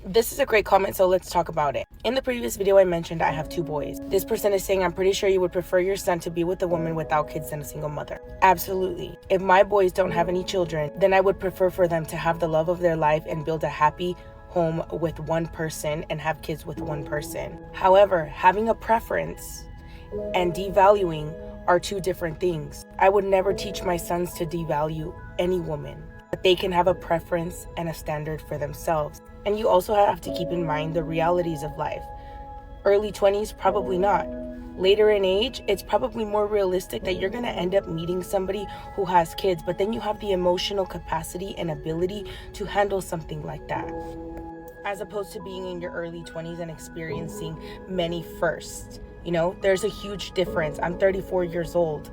This is a great comment, so let's talk about it. In the previous video, I mentioned I have 2 boys. This person is saying, I'm pretty sure you would prefer your son to be with a woman without kids than a single mother. Absolutely. If my boys don't have any children, then I would prefer for them to have the love of their life and build a happy home with one person and have kids with one person. However, having a preference and devaluing are 2 different things. I would never teach my sons to devalue any woman, but they can have a preference and a standard for themselves. And you also have to keep in mind the realities of life. Early 20s, probably not. Later in age, it's probably more realistic that you're going to end up meeting somebody who has kids, but then you have the emotional capacity and ability to handle something like that, as opposed to being in your early 20s and experiencing many firsts. You know, there's a huge difference. I'm 34 years old.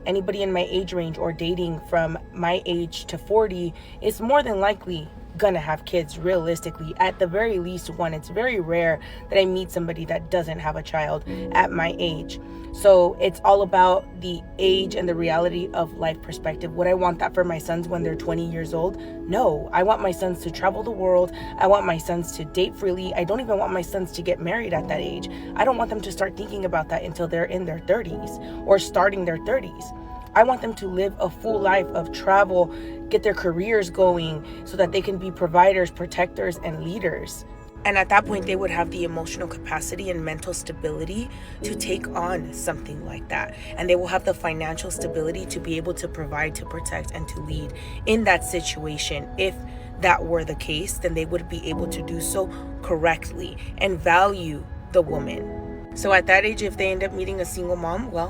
Anybody in my age range or dating from my age to 40 is more than likely gonna have kids, realistically, at the very least one. It's very rare that I meet somebody that doesn't have a child at my age. So it's all about the age and the reality of life perspective. Would I want that for my sons when they're 20 years old? No. I want my sons to travel the world. I want my sons to date freely. I don't even want my sons to get married at that age. I don't want them to start thinking about that until they're in their 30s or starting their 30s. I want them to live a full life of travel, get their careers going so that they can be providers, protectors, and leaders. And at that point, they would have the emotional capacity and mental stability to take on something like that. And they will have the financial stability to be able to provide, to protect, and to lead in that situation. If that were the case, then they would be able to do so correctly and value the woman. So at that age, if they end up meeting a single mom, well,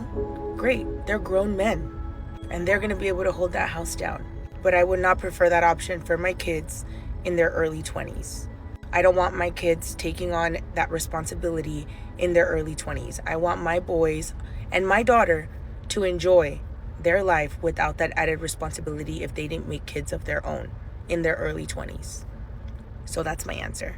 great. They're grown men and they're going to be able to hold that house down. But I would not prefer that option for my kids in their early 20s. I don't want my kids taking on that responsibility in their early 20s. I want my boys and my daughter to enjoy their life without that added responsibility if they didn't make kids of their own in their early 20s. So that's my answer.